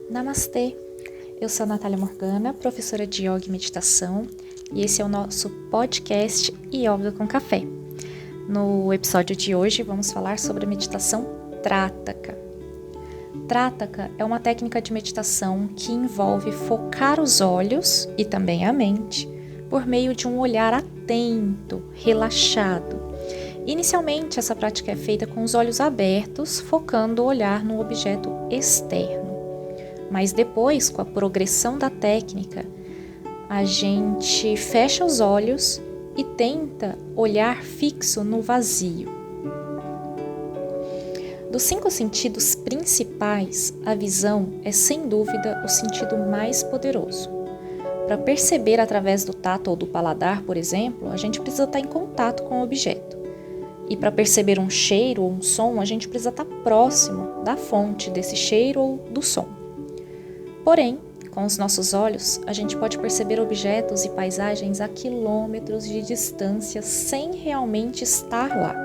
Namastê! Eu sou a Natália Morgana, professora de Yoga e Meditação, e esse é o nosso podcast Yoga com Café. No episódio de hoje vamos falar sobre a meditação Trataka. Trataka é uma técnica de meditação que envolve focar os olhos e também a mente por meio de um olhar atento, relaxado. Inicialmente, essa prática é feita com os olhos abertos, focando o olhar no objeto externo. Mas depois, com a progressão da técnica, a gente fecha os olhos e tenta olhar fixo no vazio. Dos 5 sentidos principais, a visão é sem dúvida o sentido mais poderoso. Para perceber através do tato ou do paladar, por exemplo, a gente precisa estar em contato com o objeto. E para perceber um cheiro ou um som, a gente precisa estar próximo da fonte desse cheiro ou do som. Porém, com os nossos olhos, a gente pode perceber objetos e paisagens a quilômetros de distância sem realmente estar lá.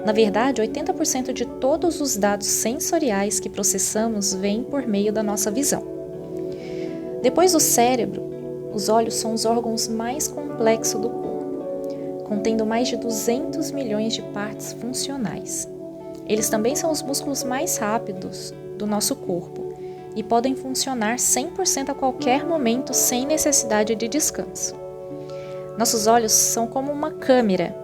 Na verdade, 80% de todos os dados sensoriais que processamos vêm por meio da nossa visão. Depois do cérebro, os olhos são os órgãos mais complexos do corpo, contendo mais de 200 milhões de partes funcionais. Eles também são os músculos mais rápidos do nosso corpo e podem funcionar 100% a qualquer momento sem necessidade de descanso. Nossos olhos são como uma câmera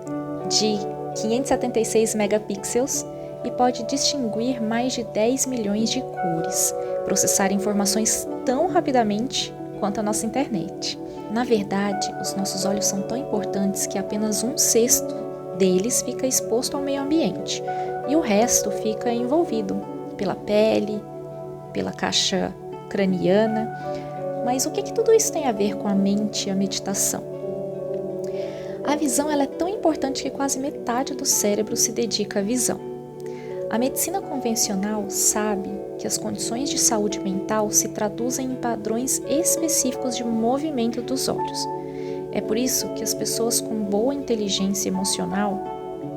de 576 megapixels e pode distinguir mais de 10 milhões de cores, processar informações tão rapidamente quanto a nossa internet. Na verdade, os nossos olhos são tão importantes que apenas 1/6 deles fica exposto ao meio ambiente e o resto fica envolvido pela pele, pela caixa craniana. Mas o que tudo isso tem a ver com a mente e a meditação? A visão ela é tão importante que quase metade do cérebro se dedica à visão. A medicina convencional sabe que as condições de saúde mental se traduzem em padrões específicos de movimento dos olhos. É por isso que as pessoas com boa inteligência emocional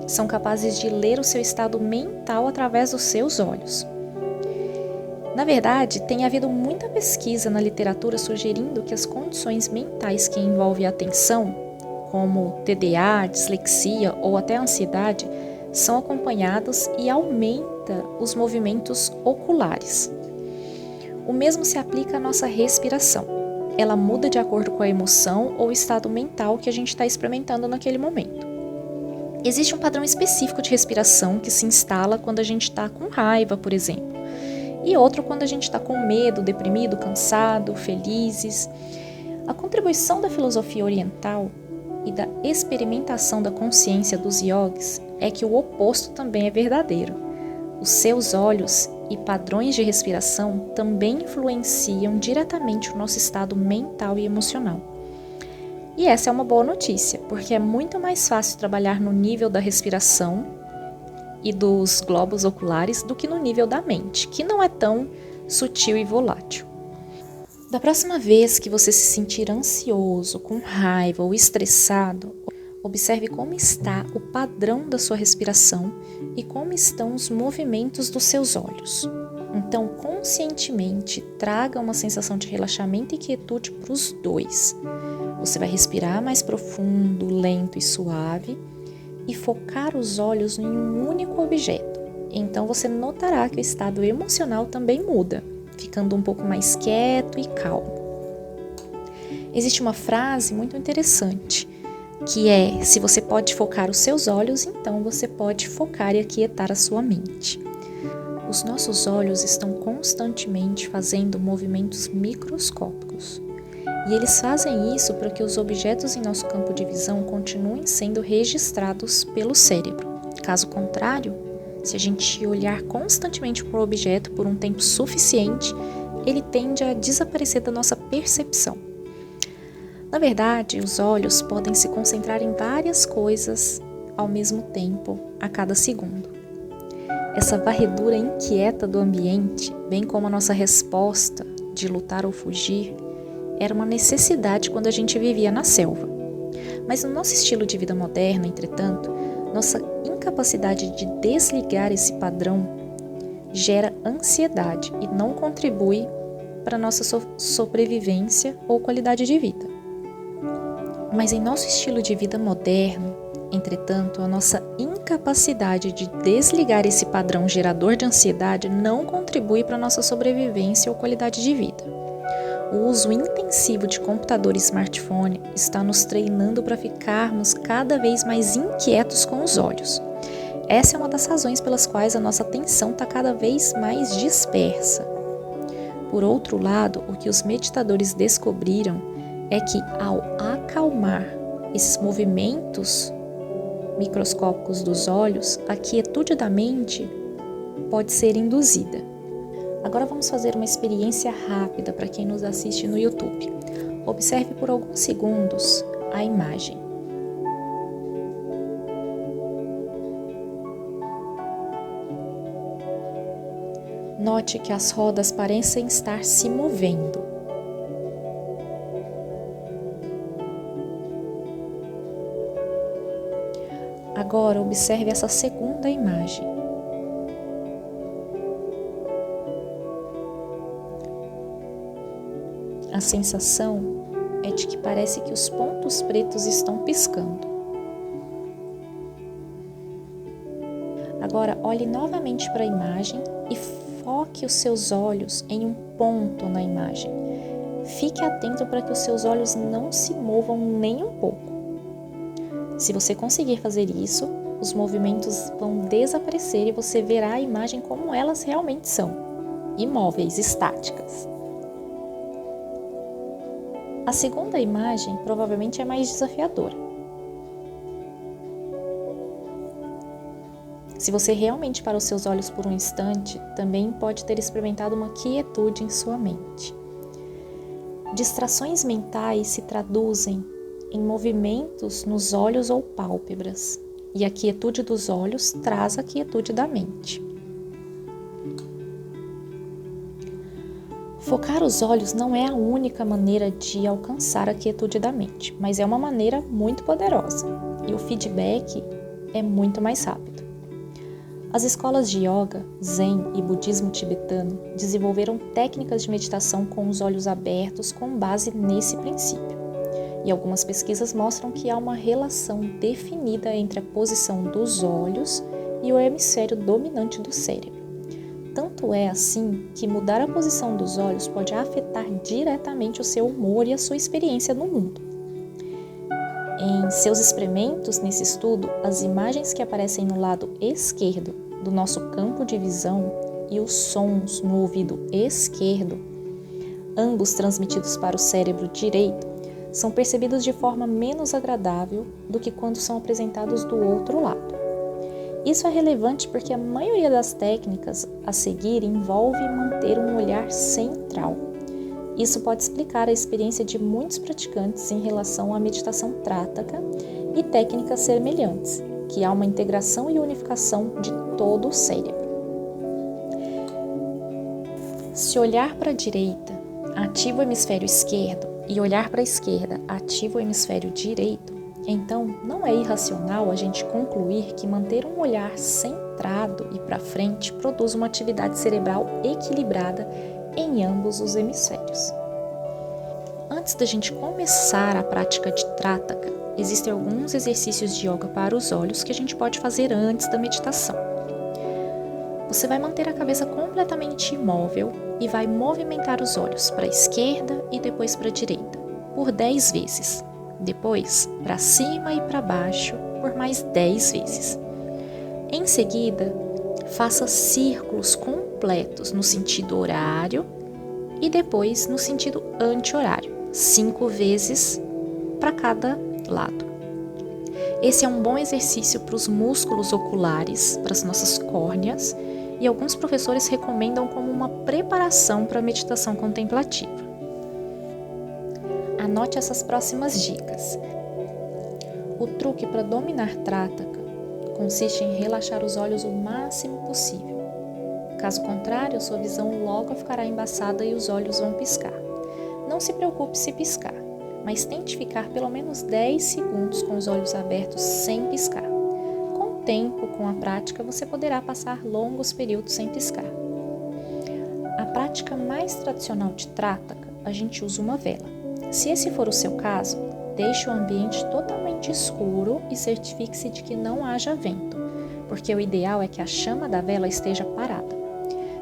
são capazes de ler o seu estado mental através dos seus olhos. Na verdade, tem havido muita pesquisa na literatura sugerindo que as condições mentais que envolvem a atenção, como TDA, dislexia ou até ansiedade, são acompanhados e aumenta os movimentos oculares. O mesmo se aplica à nossa respiração. Ela muda de acordo com a emoção ou estado mental que a gente está experimentando naquele momento. Existe um padrão específico de respiração que se instala quando a gente está com raiva, por exemplo, e outro quando a gente está com medo, deprimido, cansado, felizes. A contribuição da filosofia oriental e da experimentação da consciência dos yogis é que o oposto também é verdadeiro. Os seus olhos e padrões de respiração também influenciam diretamente o nosso estado mental e emocional. E essa é uma boa notícia, porque é muito mais fácil trabalhar no nível da respiração e dos globos oculares do que no nível da mente, que não é tão sutil e volátil. Da próxima vez que você se sentir ansioso, com raiva ou estressado, observe como está o padrão da sua respiração e como estão os movimentos dos seus olhos. Então, conscientemente, traga uma sensação de relaxamento e quietude para os dois. Você vai respirar mais profundo, lento e suave e focar os olhos em um único objeto. Então, você notará que o estado emocional também muda, ficando um pouco mais quieto e calmo. Existe uma frase muito interessante, que é: se você pode focar os seus olhos, então você pode focar e aquietar a sua mente. Os nossos olhos estão constantemente fazendo movimentos microscópicos, e eles fazem isso para que os objetos em nosso campo de visão continuem sendo registrados pelo cérebro. Caso contrário, se a gente olhar constantemente para o objeto por um tempo suficiente, ele tende a desaparecer da nossa percepção. Na verdade, os olhos podem se concentrar em várias coisas ao mesmo tempo, a cada segundo. Essa varredura inquieta do ambiente, bem como a nossa resposta de lutar ou fugir, era uma necessidade quando a gente vivia na selva. Mas no nosso estilo de vida moderno, entretanto, nossa incapacidade de desligar esse padrão gera ansiedade e não contribui para nossa sobrevivência ou qualidade de vida. Mas em nosso estilo de vida moderno, entretanto, a nossa incapacidade de desligar esse padrão gerador de ansiedade não contribui para nossa sobrevivência ou qualidade de vida. O uso intensivo de computador e smartphone está nos treinando para ficarmos cada vez mais inquietos com os olhos. Essa é uma das razões pelas quais a nossa atenção está cada vez mais dispersa. Por outro lado, o que os meditadores descobriram é que ao acalmar esses movimentos microscópicos dos olhos, a quietude da mente pode ser induzida. Agora vamos fazer uma experiência rápida para quem nos assiste no YouTube. Observe por alguns segundos a imagem. Note que as rodas parecem estar se movendo. Agora observe essa segunda imagem. A sensação é de que parece que os pontos pretos estão piscando. Agora olhe novamente para a imagem e foque os seus olhos em um ponto na imagem. Fique atento para que os seus olhos não se movam nem um pouco. Se você conseguir fazer isso, os movimentos vão desaparecer e você verá a imagem como elas realmente são, imóveis, estáticas. A segunda imagem provavelmente é mais desafiadora. Se você realmente parou seus olhos por um instante, também pode ter experimentado uma quietude em sua mente. Distrações mentais se traduzem em movimentos nos olhos ou pálpebras, e a quietude dos olhos traz a quietude da mente. Focar os olhos não é a única maneira de alcançar a quietude da mente, mas é uma maneira muito poderosa, e o feedback é muito mais rápido. As escolas de yoga, zen e budismo tibetano desenvolveram técnicas de meditação com os olhos abertos com base nesse princípio. E algumas pesquisas mostram que há uma relação definida entre a posição dos olhos e o hemisfério dominante do cérebro. Tanto é assim que mudar a posição dos olhos pode afetar diretamente o seu humor e a sua experiência no mundo. Em seus experimentos nesse estudo, as imagens que aparecem no lado esquerdo do nosso campo de visão e os sons no ouvido esquerdo, ambos transmitidos para o cérebro direito, são percebidos de forma menos agradável do que quando são apresentados do outro lado. Isso é relevante porque a maioria das técnicas a seguir envolve manter um olhar central. Isso pode explicar a experiência de muitos praticantes em relação à meditação trataka e técnicas semelhantes, que há uma integração e unificação de todo o cérebro. Se olhar para a direita ativa o hemisfério esquerdo e olhar para a esquerda ativa o hemisfério direito, então não é irracional a gente concluir que manter um olhar centrado e para frente produz uma atividade cerebral equilibrada em ambos os hemisférios. Antes da gente começar a prática de trataka, existem alguns exercícios de yoga para os olhos que a gente pode fazer antes da meditação. Você vai manter a cabeça completamente imóvel e vai movimentar os olhos para a esquerda e depois para a direita, por 10 vezes. Depois, para cima e para baixo, por mais 10 vezes. Em seguida, faça círculos completos no sentido horário e depois no sentido anti-horário, 5 vezes para cada lado. Esse é um bom exercício para os músculos oculares, para as nossas córneas, e alguns professores recomendam como uma preparação para a meditação contemplativa. Anote essas próximas dicas. O truque para dominar trataka consiste em relaxar os olhos o máximo possível. Caso contrário, sua visão logo ficará embaçada e os olhos vão piscar. Não se preocupe se piscar, mas tente ficar pelo menos 10 segundos com os olhos abertos sem piscar. Com o tempo, com a prática, você poderá passar longos períodos sem piscar. A prática mais tradicional de Trataka, a gente usa uma vela. Se esse for o seu caso, deixe o ambiente totalmente escuro e certifique-se de que não haja vento, porque o ideal é que a chama da vela esteja parada.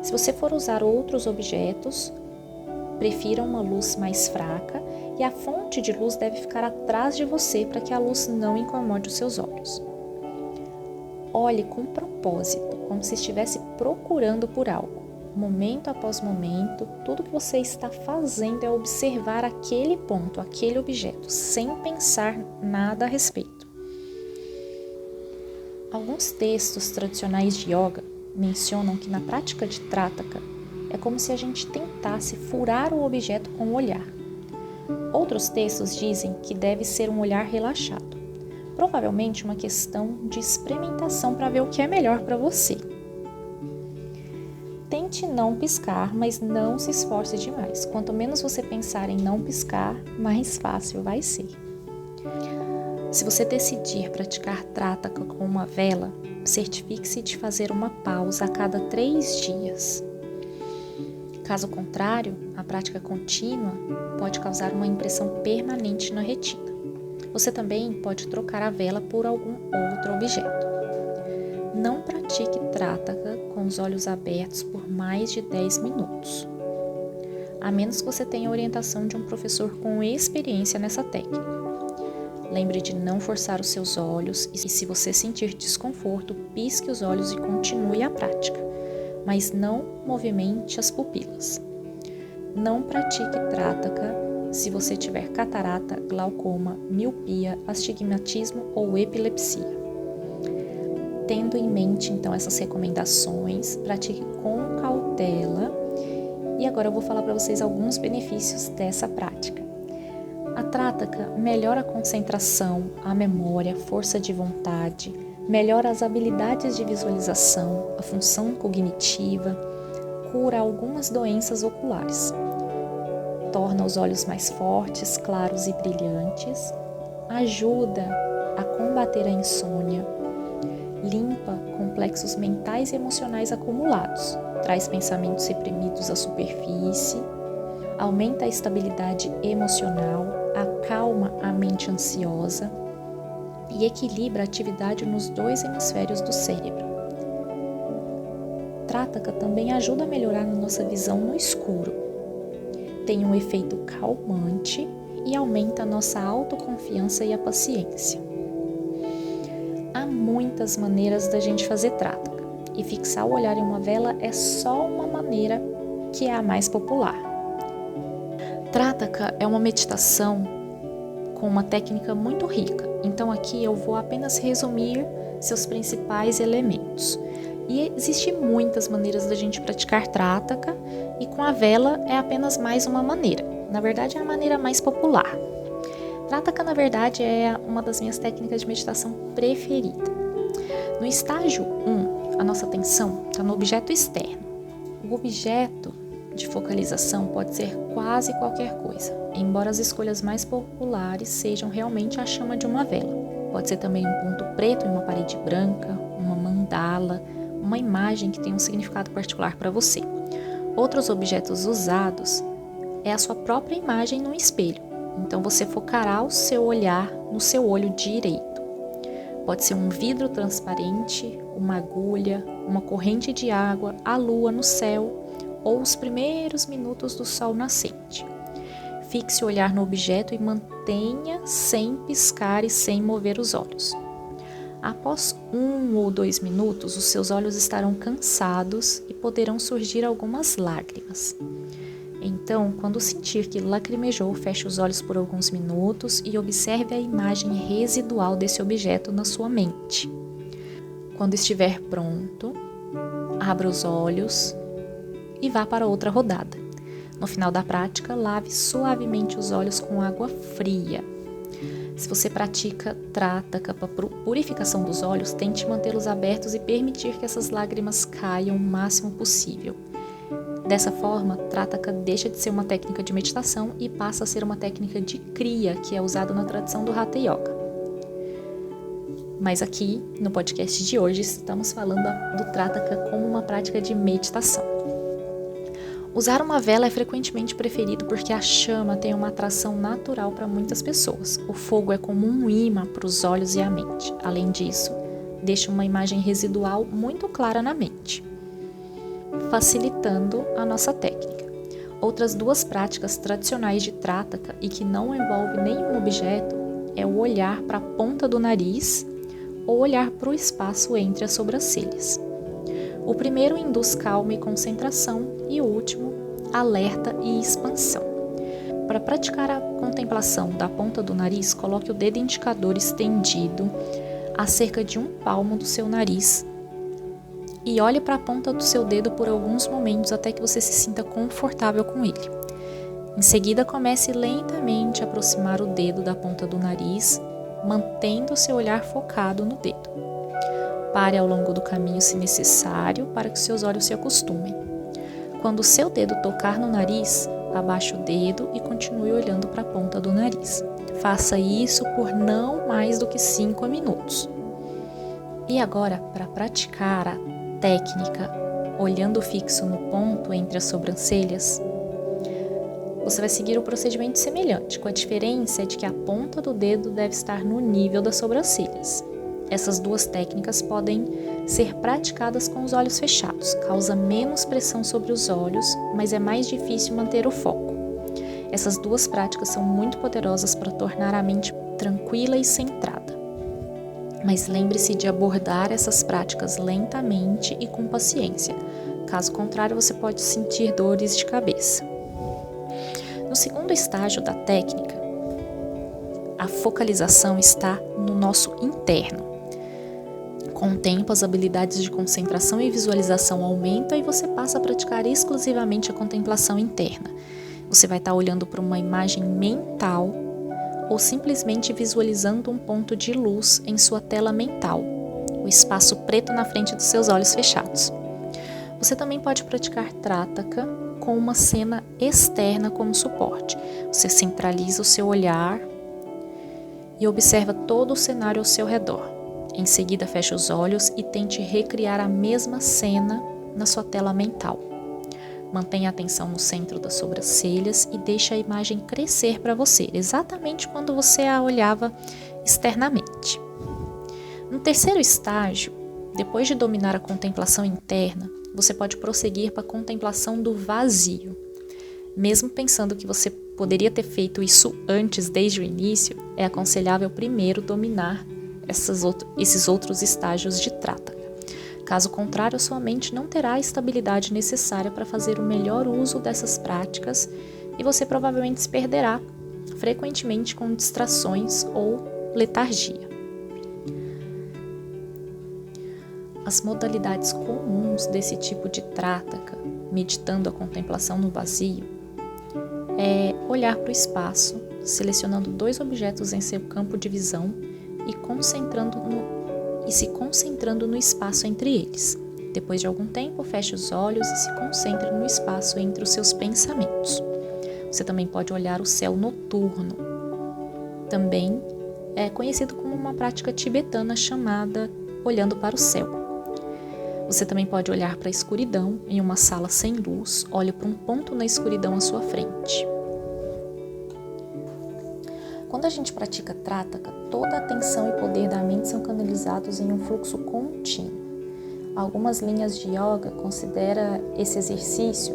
Se você for usar outros objetos, prefira uma luz mais fraca e a fonte de luz deve ficar atrás de você para que a luz não incomode os seus olhos. Olhe com propósito, como se estivesse procurando por algo. Momento após momento, tudo que você está fazendo é observar aquele ponto, aquele objeto, sem pensar nada a respeito. Alguns textos tradicionais de yoga mencionam que na prática de Trataka é como se a gente tentasse furar o objeto com o olhar. Outros textos dizem que deve ser um olhar relaxado, provavelmente uma questão de experimentação para ver o que é melhor para você. Tente não piscar, mas não se esforce demais. Quanto menos você pensar em não piscar, mais fácil vai ser. Se você decidir praticar Trataka com uma vela, certifique-se de fazer uma pausa a cada 3 dias. Caso contrário, a prática contínua pode causar uma impressão permanente na retina. Você também pode trocar a vela por algum outro objeto. Não pratique Trataka com os olhos abertos por mais de 10 minutos, a menos que você tenha a orientação de um professor com experiência nessa técnica. Lembre de não forçar os seus olhos e, se você sentir desconforto, pisque os olhos e continue a prática, mas não movimente as pupilas. Não pratique Trataka se você tiver catarata, glaucoma, miopia, astigmatismo ou epilepsia. Tendo em mente, então, essas recomendações, pratique com cautela. E agora eu vou falar para vocês alguns benefícios dessa prática. A Trataka melhora a concentração, a memória, força de vontade, melhora as habilidades de visualização, a função cognitiva, cura algumas doenças oculares, torna os olhos mais fortes, claros e brilhantes, ajuda a combater a insônia, limpa complexos mentais e emocionais acumulados, traz pensamentos reprimidos à superfície, aumenta a estabilidade emocional, acalma a mente ansiosa e equilibra a atividade nos 2 hemisférios do cérebro. Trataka também ajuda a melhorar a nossa visão no escuro, tem um efeito calmante e aumenta a nossa autoconfiança e a paciência. Há muitas maneiras da gente fazer Trataka, e fixar o olhar em uma vela é só uma maneira que é a mais popular. Trataka é uma meditação com uma técnica muito rica, então aqui eu vou apenas resumir seus principais elementos. E existem muitas maneiras da gente praticar Trataka, e com a vela é apenas mais uma maneira. Na verdade, é a maneira mais popular. Trataka, na verdade, é uma das minhas técnicas de meditação preferida. No estágio 1, a nossa atenção está no objeto externo. O objeto de focalização pode ser quase qualquer coisa, embora as escolhas mais populares sejam realmente a chama de uma vela. Pode ser também um ponto preto em uma parede branca, uma mandala, uma imagem que tem um significado particular para você. Outros objetos usados é a sua própria imagem no espelho. Então você focará o seu olhar no seu olho direito. Pode ser um vidro transparente, uma agulha, uma corrente de água, a lua no céu ou os primeiros minutos do sol nascente. Fixe o olhar no objeto e mantenha sem piscar e sem mover os olhos. Após 1 ou 2 minutos, os seus olhos estarão cansados e poderão surgir algumas lágrimas. Então, quando sentir que lacrimejou, feche os olhos por alguns minutos e observe a imagem residual desse objeto na sua mente. Quando estiver pronto, abra os olhos e vá para outra rodada. No final da prática, lave suavemente os olhos com água fria. Se você pratica Trataka para purificação dos olhos, tente mantê-los abertos e permitir que essas lágrimas caiam o máximo possível. Dessa forma, Trataka deixa de ser uma técnica de meditação e passa a ser uma técnica de Kriya, que é usada na tradição do Hatha Yoga. Mas aqui, no podcast de hoje, estamos falando do Trataka como uma prática de meditação. Usar uma vela é frequentemente preferido porque a chama tem uma atração natural para muitas pessoas. O fogo é como um imã para os olhos e a mente. Além disso, deixa uma imagem residual muito clara na mente, facilitando a nossa técnica. Outras duas práticas tradicionais de Trataka e que não envolvem nenhum objeto é o olhar para a ponta do nariz ou olhar para o espaço entre as sobrancelhas. O primeiro induz calma e concentração e o último, alerta e expansão. Para praticar a contemplação da ponta do nariz, coloque o dedo indicador estendido a cerca de 1 palmo do seu nariz e olhe para a ponta do seu dedo por alguns momentos até que você se sinta confortável com ele. Em seguida, comece lentamente a aproximar o dedo da ponta do nariz, mantendo seu olhar focado no dedo. Pare ao longo do caminho se necessário para que seus olhos se acostumem. Quando o seu dedo tocar no nariz, abaixe o dedo e continue olhando para a ponta do nariz. Faça isso por não mais do que 5 minutos. E agora, para praticar a técnica olhando fixo no ponto entre as sobrancelhas, você vai seguir o procedimento semelhante, com a diferença de que a ponta do dedo deve estar no nível das sobrancelhas. Essas duas técnicas podem ser praticadas com os olhos fechados. Causa menos pressão sobre os olhos, mas é mais difícil manter o foco. Essas duas práticas são muito poderosas para tornar a mente tranquila e centrada. Mas lembre-se de abordar essas práticas lentamente e com paciência. Caso contrário, você pode sentir dores de cabeça. No segundo estágio da técnica, a focalização está no nosso interno. Com o tempo, as habilidades de concentração e visualização aumentam e você passa a praticar exclusivamente a contemplação interna. Você vai estar olhando para uma imagem mental ou simplesmente visualizando um ponto de luz em sua tela mental, o espaço preto na frente dos seus olhos fechados. Você também pode praticar Trataka com uma cena externa como suporte. Você centraliza o seu olhar e observa todo o cenário ao seu redor. Em seguida, feche os olhos e tente recriar a mesma cena na sua tela mental. Mantenha a atenção no centro das sobrancelhas e deixe a imagem crescer para você, exatamente quando você a olhava externamente. No terceiro estágio, depois de dominar a contemplação interna, você pode prosseguir para a contemplação do vazio. Mesmo pensando que você poderia ter feito isso antes, desde o início, é aconselhável primeiro dominar esses outros estágios de Trataka. Caso contrário, sua mente não terá a estabilidade necessária para fazer o melhor uso dessas práticas e você provavelmente se perderá, frequentemente com distrações ou letargia. As modalidades comuns desse tipo de Trataka, meditando a contemplação no vazio, é olhar para o espaço, selecionando 2 objetos em seu campo de visão e se concentrando no espaço entre eles. Depois de algum tempo, feche os olhos e se concentre no espaço entre os seus pensamentos. Você também pode olhar o céu noturno. Também é conhecido como uma prática tibetana chamada olhando para o céu. Você também pode olhar para a escuridão em uma sala sem luz. Olhe para um ponto na escuridão à sua frente. Quando a gente pratica Trataka, toda a atenção e poder da mente são canalizados em um fluxo contínuo. Algumas linhas de yoga consideram esse exercício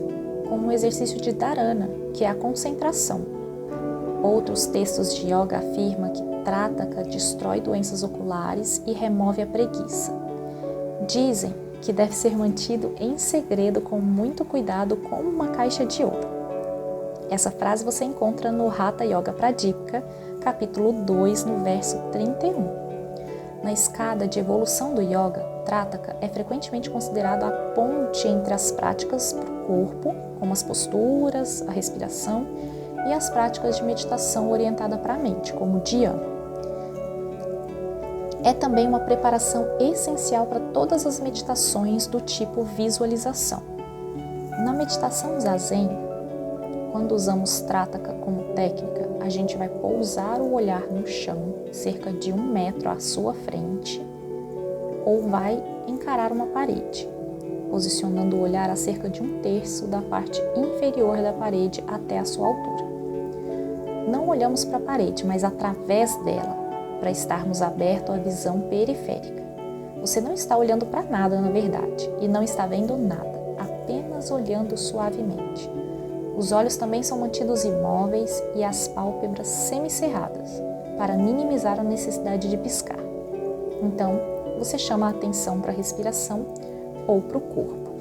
como um exercício de dharana, que é a concentração. Outros textos de yoga afirmam que Trataka destrói doenças oculares e remove a preguiça. Dizem que deve ser mantido em segredo com muito cuidado como uma caixa de ouro. Essa frase você encontra no Hatha Yoga Pradipika, capítulo 2, no verso 31. Na escada de evolução do yoga, Trataka é frequentemente considerado a ponte entre as práticas para o corpo, como as posturas, a respiração, e as práticas de meditação orientada para a mente, como o Dhyana. É também uma preparação essencial para todas as meditações do tipo visualização. Na meditação Zazen, quando usamos Trataka como técnica, a gente vai pousar o olhar no chão, cerca de 1 metro à sua frente, ou vai encarar uma parede. posicionando o olhar a cerca de 1/3 da parte inferior da parede até a sua altura. Não olhamos para a parede, mas através dela, para estarmos abertos à visão periférica. Você não está olhando para nada, na verdade, e não está vendo nada, apenas olhando suavemente. Os olhos também são mantidos imóveis e as pálpebras semicerradas, para minimizar a necessidade de piscar. Então, você chama a atenção para a respiração ou para o corpo.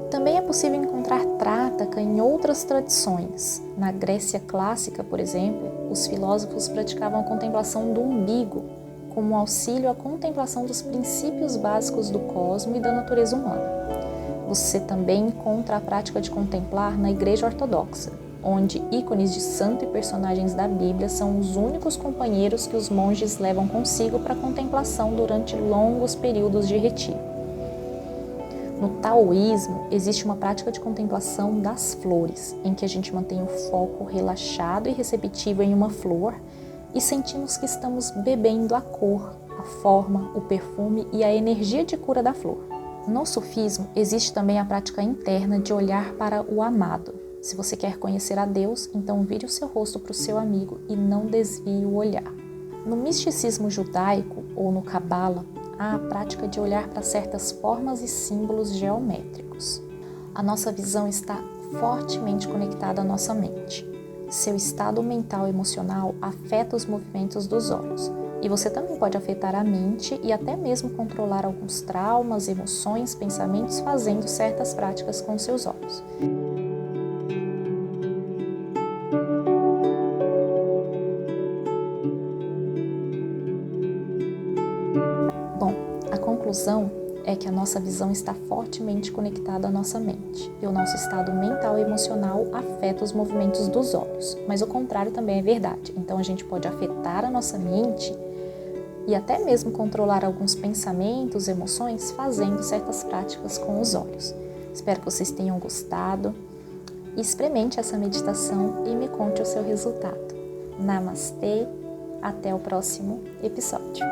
Também é possível encontrar Trataka em outras tradições. Na Grécia clássica, por exemplo, os filósofos praticavam a contemplação do umbigo, como auxílio à contemplação dos princípios básicos do cosmo e da natureza humana. Você também encontra a prática de contemplar na Igreja Ortodoxa, onde ícones de santo e personagens da Bíblia são os únicos companheiros que os monges levam consigo para a contemplação durante longos períodos de retiro. No taoísmo, existe uma prática de contemplação das flores, em que a gente mantém o foco relaxado e receptivo em uma flor e sentimos que estamos bebendo a cor, a forma, o perfume e a energia de cura da flor. No sufismo, existe também a prática interna de olhar para o amado. Se você quer conhecer a Deus, então vire o seu rosto para o seu amigo e não desvie o olhar. No misticismo judaico ou no Cabala, há a prática de olhar para certas formas e símbolos geométricos. A nossa visão está fortemente conectada à nossa mente. Seu estado mental e emocional afeta os movimentos dos olhos. E você também pode afetar a mente e até mesmo controlar alguns traumas, emoções, pensamentos fazendo certas práticas com seus olhos. Bom, a conclusão é que a nossa visão está fortemente conectada à nossa mente e o nosso estado mental e emocional afeta os movimentos dos olhos, mas o contrário também é verdade. Então a gente pode afetar a nossa mente e até mesmo controlar alguns pensamentos, emoções, fazendo certas práticas com os olhos. Espero que vocês tenham gostado. Experimente essa meditação e me conte o seu resultado. Namastê, até o próximo episódio.